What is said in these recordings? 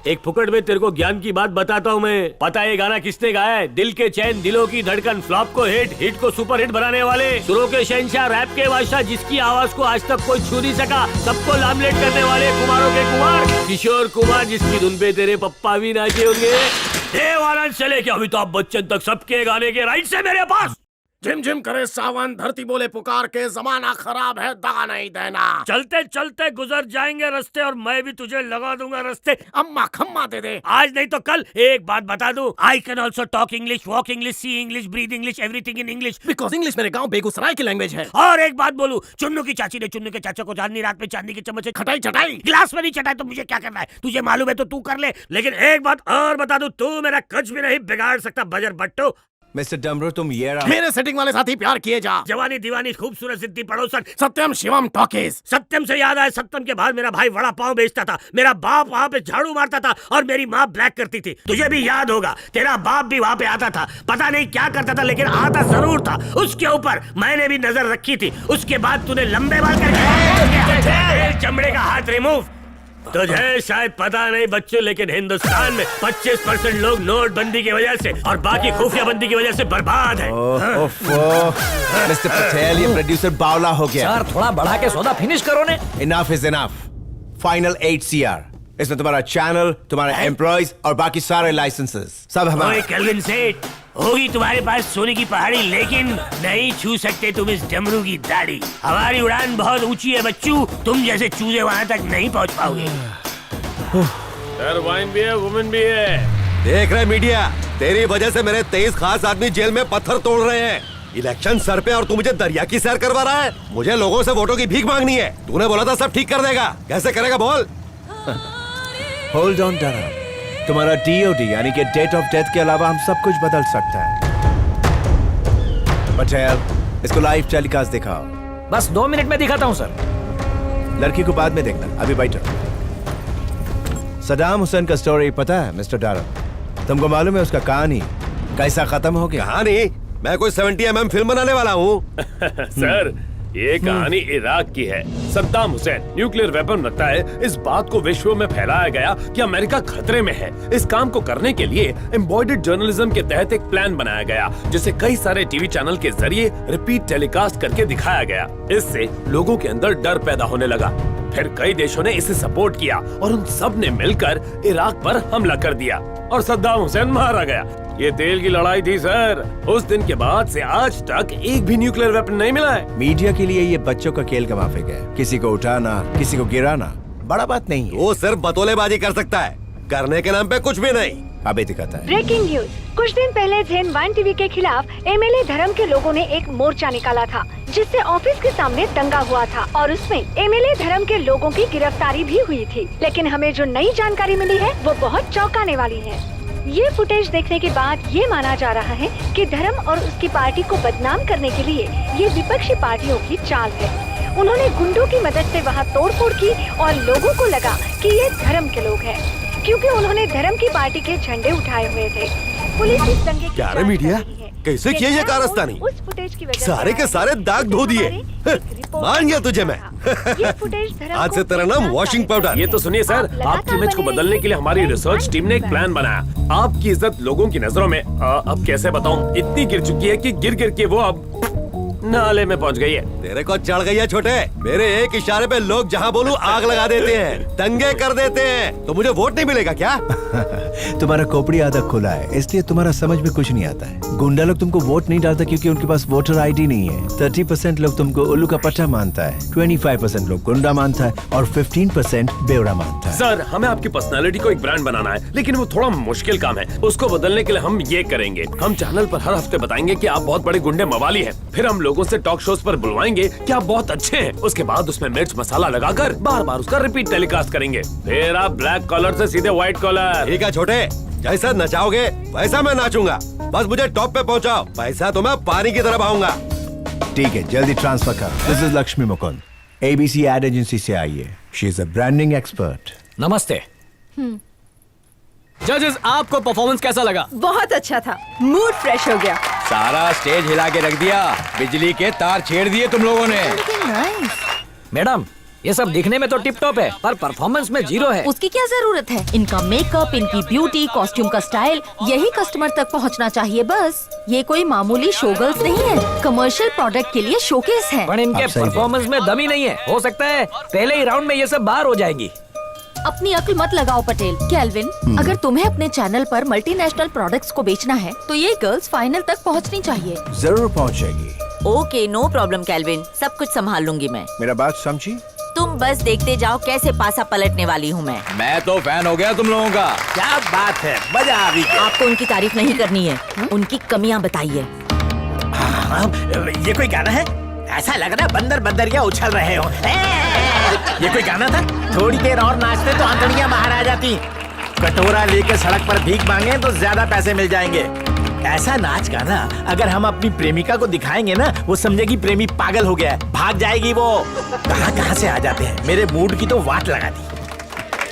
एक फुकट में तेरे को ज्ञान की बात बताता हूँ मैं। पता है ये गाना किसने गाया है? दिल के चैन दिलों की धड़कन, फ्लॉप को हिट, हिट को सुपर हिट बनाने वाले, सुरों के शहंशाह, रैप के बादशाह, जिसकी आवाज को आज तक कोई छू नहीं सका, सबको लामलेट करने वाले कुमारों के कुमार किशोर कुमार, जिसकी धुन पे तेरे पप्पा भी नाचे होंगे। देवानंद से लेके अमिताभ बच्चन तक सबके गाने के राइट से मेरे पास। झिम झिम करे सावन, धरती बोले पुकार के, जमाना खराब है दगा नहीं देना। चलते चलते गुजर जाएंगे रास्ते और मैं भी तुझे लगा दूंगा रास्ते। अम्मा खम्मा दे दे। आज नहीं तो कल एक बात बता दूं, I can also talk English, walk English, see English, breathe English, everything in English, because English मेरे गांव बेगूसराय की लैंग्वेज है। और एक बात बोलूं, चुन्नू की चाची ने चुन्नू के चाचा को चांदनी रात में चांदी के चम्मच से खटाई चटाई गिलास में नहीं चटाई तो मुझे क्या करना है? तुझे मालूम है तो तू कर ले। लेकिन एक बात और बता दूं, तू मेरा कुछ भी नहीं बिगाड़ सकता बजर बट्टू। मिस्टर डमरू, तुम ये रहा। मेरे सेटिंग वाले साथी प्यार किए जा। जवानी दीवानी खूबसूरत सिद्धि पड़ोसन, सत्यम शिवम टॉकीज। सत्यम से याद आया, सत्यम के बाद मेरा भाई वड़ा पाव बेचता था, मेरा बाप वहाँ पे झाड़ू मारता था और मेरी माँ ब्लैक करती थी। तुझे भी याद होगा, तेरा बाप भी वहाँ पे आता था, पता नहीं क्या करता था लेकिन आता जरूर था। उसके ऊपर मैंने भी नजर रखी थी। उसके बाद तूने लंबे बाल करके चमड़े का हाथ रिमूव। तुझे शायद पता नहीं बच्चों, लेकिन हिंदुस्तान में 25% लोग नोटबंदी की वजह से और बाकी खुफिया बंदी की वजह से बर्बाद है। मिस्टर पटेल, ये प्रोड्यूसर बावला हो गया। सर थोड़ा बढ़ा के सौदा फिनिश करो ने। Enough is enough. Final 8 CR। इसमें तुम्हारा चैनल, तुम्हारे एम्प्लॉइज और बाकी सारे लाइसेंसेस सब हमारे। केल्विन सेठ, होगी तुम्हारे पास सोने की पहाड़ी, लेकिन नहीं छू सकते तुम इस डमरू की दाढ़ी। हमारी उड़ान बहुत ऊंची है बच्चू, तुम जैसे चूजे वहाँ तक नहीं पहुँच पाओगे। सर वाइन भी है, वुमेन भी है। देख रहे मीडिया, तेरी वजह से मेरे 23 खास आदमी जेल में पत्थर तोड़ रहे हैं। इलेक्शन सर पे और तू मुझे दरिया की सैर करवा रहा है। मुझे लोगों से वोटों की भीख मांगनी है। तूने बोला था सब ठीक कर देगा, कैसे करेगा बोल? होल्ड ऑन डरा, तुम्हारा DOD यानी कि डेट ऑफ डेथ के अलावा हम सब कुछ बदल सकते हैं। पटेल, इसको लाइव टेलीकास्ट दिखाओ। बस 2 मिनट में दिखाता हूँ सर। लड़की को बाद में देखना, अभी बैठो। सदाम हुसैन का स्टोरी पता है मिस्टर डारा? तुमको मालूम है उसका कहानी कैसा खत्म हो गया? कहानी? मैं कोई 70 mm फिल्म बनाने वाला हूँ। सर ये कहानी इराक की है। सद्दाम हुसैन न्यूक्लियर वेपन रखता है, इस बात को विश्व में फैलाया गया कि अमेरिका खतरे में है। इस काम को करने के लिए एम्बॉयडर्ड जर्नलिज्म के तहत एक प्लान बनाया गया, जिसे कई सारे टीवी चैनल के जरिए रिपीट टेलीकास्ट करके दिखाया गया। इससे लोगों के अंदर डर पैदा होने लगा। फिर कई देशों ने इसे सपोर्ट किया और उन सब ने मिलकर इराक पर हमला कर दिया और सद्दाम हुसैन मारा गया। ये तेल की लड़ाई थी सर। उस दिन के बाद से आज तक एक भी न्यूक्लियर वेपन नहीं मिला है। मीडिया के लिए ये बच्चों का खेल का माफिक है। किसी को उठाना, किसी को गिराना बड़ा बात नहीं है। वो सिर्फ बतौलेबाजी कर सकता है, करने के नाम पे कुछ भी नहीं। अभी दिखाता है। Breaking news. कुछ दिन पहले जेन 1 टीवी के खिलाफ MLA धर्म के लोगों ने एक मोर्चा निकाला था, जिससे ऑफिस के सामने दंगा हुआ था और उसमें MLA धर्म के लोगों की गिरफ्तारी भी हुई थी। लेकिन हमें जो नई जानकारी मिली है वो बहुत चौंकाने वाली है। ये फुटेज देखने के बाद ये माना जा रहा है कि धर्म और उसकी पार्टी को बदनाम करने के लिए ये विपक्षी पार्टियों की चाल है। उन्होंने गुंडों की मदद से वहाँ तोड़फोड़ की और लोगों को लगा कि ये धर्म के लोग हैं, क्योंकि उन्होंने धर्म की पार्टी के झंडे उठाए हुए थे। पुलिस इस दंगे की क्या रे मीडिया, कैसे किया ये कारस्तानी? उस फुटेज की वजह सारे के सारे दाग धो दिए। मान गया तुझे मैं। आज से तेरा नाम वॉशिंग पाउडर। ये तो सुनिए सर, आपकी इमेज को बदलने के लिए हमारी रिसर्च टीम ने एक प्लान बनाया। आपकी इज्जत लोगों की नजरों में अब कैसे बताऊं, इतनी गिर चुकी है कि गिर गिर के वो अब नाले में पहुंच गई है। तेरे को चढ़ गई है छोटे। मेरे एक इशारे पे लोग जहाँ बोलूं आग लगा देते हैं, दंगे कर देते हैं। तो मुझे वोट नहीं मिलेगा क्या? तुम्हारा खोपड़ी आधा खुला है, इसलिए तुम्हारा समझ में कुछ नहीं आता है। गुंडा लोग तुमको वोट नहीं डालता क्योंकि उनके पास वोटर ID नहीं है। 30% लोग तुमको उल्लू का पट्टा मानता है, 25% लोग गुंडा मानता है और 15% बेवड़ा मानता है। सर हमें आपकी पर्सनालिटी को एक ब्रांड बनाना है, लेकिन वो थोड़ा मुश्किल काम है। उसको बदलने के लिए हम ये करेंगे, हम चैनल पर हर हफ्ते बताएंगे कि आप बहुत बड़े गुंडे मवाली हैं। फिर हम लोगों से टॉक शोज पर बुलवाएंगे कि आप बहुत अच्छे हैं। उसके बाद उसमें मिर्च मसाला लगाकर बार बार उसका रिपीट टेलीकास्ट करेंगे। फिर आप ब्लैक कॉलर से सीधे व्हाइट कॉलर। ठीक है छोटे, जैसा नचाओगे वैसा मैं नाचूंगा। बस मुझे टॉप पे पहुंचाओ, पैसा तो मैं पानी की तरह बहाऊंगा। ठीक है, जल्दी ट्रांसफर कर। This is Lakshmi Mukund, ABC ad agency से आई है। She is a branding expert. नमस्ते। जजेस, आपको परफॉर्मेंस कैसा लगा? बहुत अच्छा था, मूड फ्रेश हो गया। सारा स्टेज हिला के रख दिया, बिजली के तार छेड़ दिए तुम लोगों ने। मैडम, ये सब दिखने में तो टिप टॉप है, पर परफॉर्मेंस में जीरो है। उसकी क्या जरूरत है? इनका मेकअप, इनकी ब्यूटी, कॉस्ट्यूम का स्टाइल, यही कस्टमर तक पहुंचना चाहिए बस। ये कोई मामूली शोगर्ल्स नहीं है, कमर्शियल प्रोडक्ट के लिए शोकेस है। पर इनके आप सही परफॉर्मेंस में दम ही नहीं है। हो सकता है पहले ही राउंड में ये सब बाहर हो जाएंगी। अपनी अक्ल मत लगाओ पटेल। कैल्विन, अगर तुम्हें अपने चैनल पर मल्टीनेशनल प्रोडक्ट्स को बेचना है तो ये गर्ल्स फाइनल तक पहुंचनी चाहिए। जरूर पहुंचेगी। ओके, नो प्रॉब्लम कैल्विन, सब कुछ संभाल लूंगी मैं। मेरा बात समझी? तुम बस देखते जाओ कैसे पासा पलटने वाली हूँ मैं तो फैन हो गया तुम लोगों का। क्या बात है, मजा आ रही है। आपको उनकी तारीफ नहीं करनी है, उनकी कमियां बताइए। ये कोई गाना है? ऐसा लग रहा है बंदर बंदरिया उछल रहे हो। ये कोई गाना था? थोड़ी देर और नाचते तो आंतड़ियां बाहर आ जाती। कटोरा लेकर सड़क पर भीख मांगे तो ज्यादा पैसे मिल जाएंगे। ऐसा नाच गाना अगर हम अपनी प्रेमिका को दिखाएंगे ना, वो समझेगी प्रेमी पागल हो गया है, भाग जाएगी वो। कहाँ से आ जाते हैं, मेरे मूड की तो वाट लगा दी।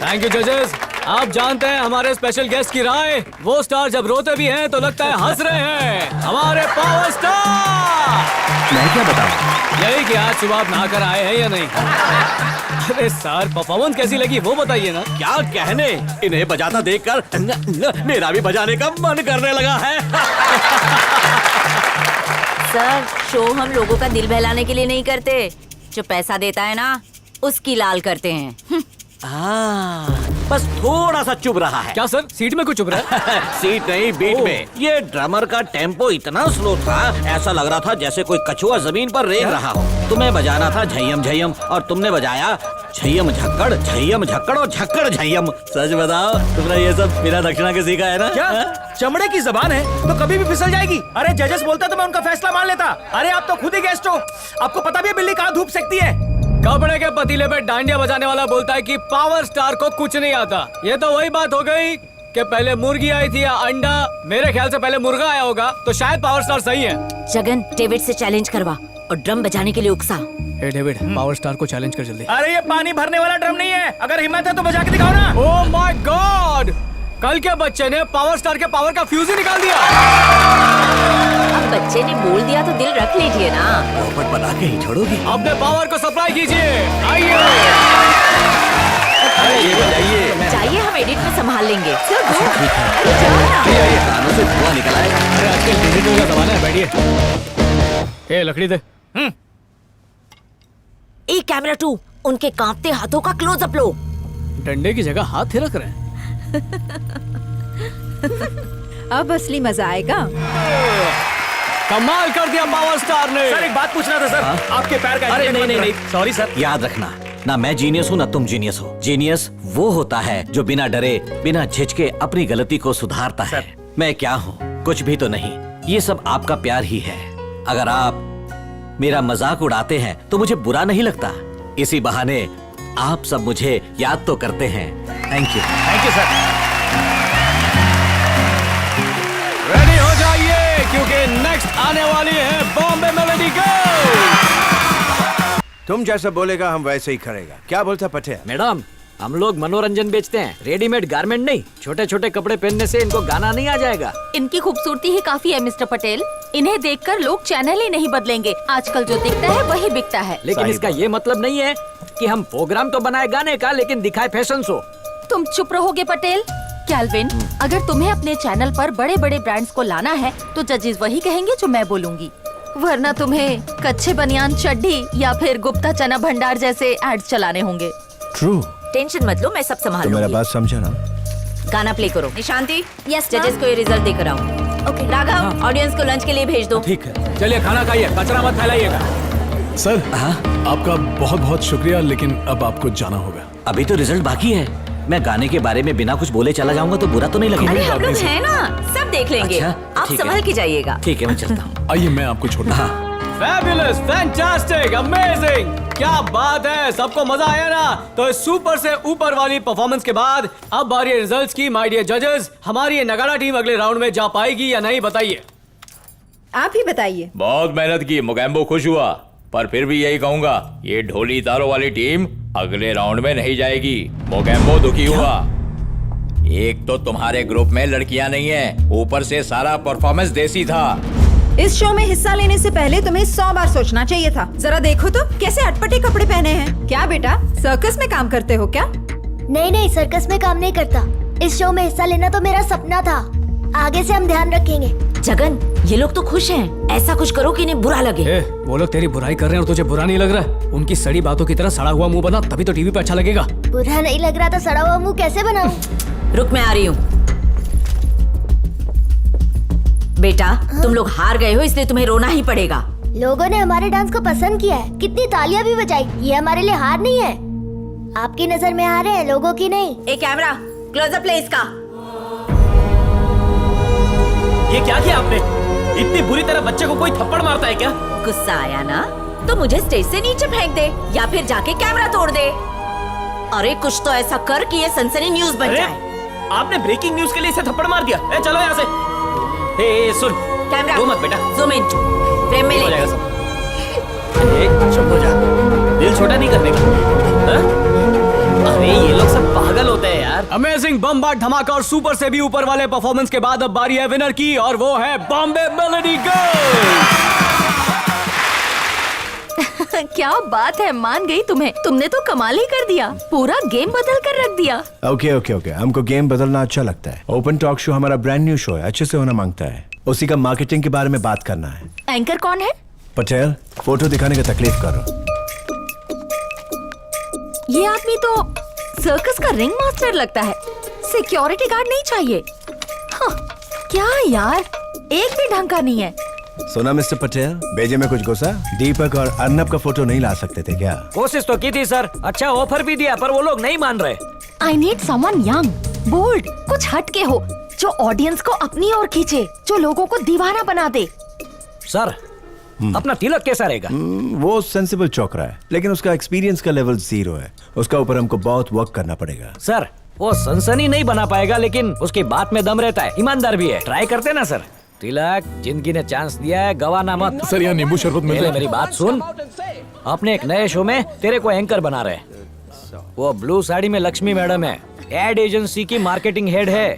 थैंक यू जजेस। आप जानते हैं हमारे स्पेशल गेस्ट की राय, वो स्टार जब रोते भी हैं तो लगता है हंस रहे हैं। हमारे पावर स्टार। मैं क्या बताऊं? यही कि आज सुबह आप नहाकर आए हैं या नहीं? अरे सर, परफॉर्मेंस कैसी लगी वो बताइए ना। क्या कहने, इन्हें बजाता देखकर मेरा भी बजाने का मन करने लगा है। सर, शो हम लोगों का दिल बहलाने के लिए नहीं करते, जो पैसा देता है ना उसकी लाल करते हैं। बस थोड़ा सा चुभ रहा है। क्या सर, सीट में कुछ चुभ रहा है? सीट नहीं, बीट में। ये ड्रमर का टेम्पो इतना स्लो था, ऐसा लग रहा था जैसे कोई कछुआ जमीन पर रेंग रहा हो। तुम्हें बजाना था झय्यम झय्यम और तुमने बजाया झय्यम झक्कड़ और झक्कड़ झय्यम। सच बताओ, तुमने ये सब बिना दक्षिणा के सीखा है ना? क्या चमड़े की जबान है तो कभी भी फिसल जाएगी। अरे जजेस बोलता तो मैं उनका फैसला मान लेता। अरे आप तो खुद ही गेस्ट हो, आपको पता भी है बिल्ली कहाँ धूप सेकती है। कपड़े के पतीले पे डांडिया बजाने वाला बोलता है कि पावर स्टार को कुछ नहीं आता। ये तो वही बात हो गई कि पहले मुर्गी आई थी या अंडा। मेरे ख्याल से पहले मुर्गा आया होगा, तो शायद पावर स्टार सही है। जगन, डेविड से चैलेंज करवा और ड्रम बजाने के लिए उकसा। ए डेविड, पावर स्टार को चैलेंज कर जल्दी। अरे ये पानी भरने वाला ड्रम नहीं है, अगर हिम्मत है तो बजा के दिखाओ ना। ओह माय गॉड, कल के बच्चे ने पावर स्टार के पावर का फ्यूज ही निकाल दिया। अब बच्चे ने बोल दिया तो दिल रख लीजिए ना। पोपट बना के ही छोड़ोगी। अपने पावर को सप्लाई कीजिए। आइए। ये बजाइए। चाहिए, हम एडिट में संभाल लेंगे। अरे जाओ ना। कानों से धुआं निकल आएगा। अरे आजकल डिजिटल का जमाना है, बैठिए। ए लकड़ी दे। ए कैमरा 2, उनके कांपते हाथों का क्लोजअप लो। डंडे की जगह हाथ थिरक रहे हैं। अब असली मजा आएगा। कमाल कर दिया पावर स्टार ने। सर एक बात पूछना था सर, आपके पैर का। अरे नहीं, सॉरी सर। याद रखना, ना मैं जीनियस हूँ ना तुम जीनियस हो। जीनियस वो होता है जो बिना डरे बिना झिझके अपनी गलती को सुधारता है। मैं क्या हूँ? कुछ भी तो नहीं। ये सब आपका प्यार ही है। अगर आप मेरा मजाक उड़ाते हैं तो मुझे बुरा नहीं लगता। इसी बहाने आप सब मुझे याद तो करते हैं। Thank you. Thank you sir. Ready हो जाइए क्योंकि नेक्स्ट आने वाली है बॉम्बे मेलोडी गर्ल। तुम जैसा बोलेगा हम वैसे ही करेगा। क्या बोलता पटेल? मैडम, हम लोग मनोरंजन बेचते हैं, रेडीमेड गारमेंट नहीं। छोटे छोटे कपड़े पहनने से इनको गाना नहीं आ जाएगा। इनकी खूबसूरती ही काफी है मिस्टर पटेल। इन्हें देखकर लोग चैनल ही नहीं बदलेंगे। आजकल जो दिखता है वही बिकता है। लेकिन इसका ये मतलब नहीं है कि हम प्रोग्राम तो बनाए गाने का लेकिन दिखाए फैशन शो। तुम चुप रहोगे पटेल? कैल्विन, अगर तुम्हें अपने चैनल पर बड़े बड़े ब्रांड्स को लाना है तो जजेस वही कहेंगे जो मैं बोलूंगी, वरना तुम्हें कच्चे बनियान चड्डी या फिर गुप्ता चना भंडार जैसे एड्स चलाने होंगे। ट्रू। टेंशन मत लो, मैं सब संभाल तो मेरा लूंगी। बात समझा ना? गाना प्ले करो। निशांति, Yes, जजेस को ये रिजल्ट देकर आओ। ओके। राघव, ऑडियंस को लंच के लिए भेज दो। ठीक है, चलिए खाना खाइए, कचरा मत फैलाइएगा। सर, आपका बहुत बहुत शुक्रिया, लेकिन अब आपको जाना होगा। अभी तो रिजल्ट बाकी है। मैं गाने के बारे में बिना कुछ बोले चला जाऊंगा तो बुरा तो नहीं लगेगा? अरे हम लोग हैं ना, सब देख लेंगे। अच्छा, आप ठीक है। संभल के जाइएगा। ठीक है, मैं चलता हूँ। आइए, मैं आपको छोड़ता हूँ। फैबुलस, फैंटास्टिक, अमेजिंग, क्या बात है। सबको मजा आया ना? तो इस सुपर से ऊपर वाली परफॉर्मेंस के बाद अब बारी है रिजल्ट्स की। माय डियर जजेस, हमारी ये नगाड़ा टीम अगले राउंड में जा पाएगी या नहीं, बताइए। आप ही बताइए। बहुत मेहनत की, मोगैम्बो खुश हुआ, पर फिर भी यही कहूंगा, ये ढोली तारों वाली टीम अगले राउंड में नहीं जाएगी। मोगैम्बो दुखी हुआ। एक तो तुम्हारे ग्रुप में लड़कियां नहीं है, ऊपर से सारा परफॉर्मेंस देसी था। इस शो में हिस्सा लेने से पहले तुम्हें 100 बार सोचना चाहिए था। जरा देखो तो कैसे अटपटे कपड़े पहने हैं। क्या बेटा सर्कस में काम करते हो क्या? नहीं नहीं, सर्कस में काम नहीं करता। इस शो में हिस्सा लेना तो मेरा सपना था। आगे से हम ध्यान रखेंगे। जगन, ये लोग तो खुश हैं। ऐसा कुछ करो कि इन्हें बुरा लगे। वो लोग तेरी बुराई कर रहे हैं और तुझे बुरा नहीं लग रहा है। उनकी सड़ी बातों की तरह सड़ा हुआ मुंह बना, तभी तो टीवी पे अच्छा लगेगा। बुरा नहीं लग रहा तो सड़ा हुआ मुंह कैसे बनाऊं? रुक, मैं आ रही हूँ। बेटा, तुम लोग हार गए हो, इसलिए तुम्हें रोना ही पड़ेगा। लोगों ने हमारे डांस को पसंद किया है, कितनी तालियां भी बजाई। ये हमारे लिए हार नहीं है। आपकी नजर में हार है, लोगों की नहीं। एक कैमरा क्लोजअप ले इसका। ये क्या किया आपने? इतनी बुरी तरह बच्चे को कोई थप्पड़ मारता है क्या? गुस्सा आया ना तो मुझे स्टेज से नीचे फेंक दे या फिर जाके कैमरा तोड़ दे। अरे कुछ तो ऐसा कर कि ये सनसनी न्यूज बन जाए। आपने ब्रेकिंग न्यूज के लिए इसे थप्पड़ मार दिया। चलो यहाँ से। सुन, कैमरा रो मत बेटा। जूम इन, फ्रेम में हो ले। जाएगा सब। चुप हो जा, दिल छोटा नहीं करने का। अरे ये लोग सब पागल होते हैं यार। अमेजिंग बम्बाट धमाका और सुपर से भी ऊपर वाले परफॉर्मेंस के बाद अब बारी है विनर की, और वो है बॉम्बे मेलोडी गर्ल्स। क्या बात है, मान गई तुम्हें। तुमने तो कमाल ही कर दिया, पूरा गेम बदल कर रख दिया। ओके ओके ओके, हमको गेम बदलना अच्छा लगता है। ओपन टॉक शो हमारा ब्रांड न्यू शो है, अच्छे से होना मांगता है। उसी का मार्केटिंग के बारे में बात करना है। एंकर कौन है? पटेल, फोटो दिखाने का तकलीफ करो। ये आदमी तो सर्कस का रिंग मास्टर लगता है। सिक्योरिटी गार्ड नहीं चाहिए? हाँ, क्या यार, एक भी ढंग का नहीं है। सुना मिस्टर पटेल, भेजे में कुछ गुस्सा? दीपक और अर्नब का फोटो नहीं ला सकते थे क्या? कोशिश तो की थी सर, अच्छा ऑफर भी दिया, पर वो लोग नहीं मान रहे। I need someone young, bold, कुछ हटके हो, जो ऑडियंस को अपनी ओर खींचे, जो लोगों को दीवाना बना दे। सर, अपना तिलक कैसा रहेगा? वो सेंसिबल चौकरा है, लेकिन उसका एक्सपीरियंस का लेवल 0 है। उसका ऊपर हमको बहुत वर्क करना पड़ेगा। सर, वो सनसनी नहीं बना पाएगा, लेकिन उसकी बात में दम रहता है, ईमानदार भी है। ट्राई करते ना सर। तिलक, जिंदगी ने चांस दिया है, गवाना मत। सर, यहाँ नींबू शरबत मिल रहा है। मेरी बात सुन, अपने एक नए शो में तेरे को एंकर बना रहे हैं। वो ब्लू साड़ी में लक्ष्मी मैडम है, एड एजेंसी की मार्केटिंग हेड है।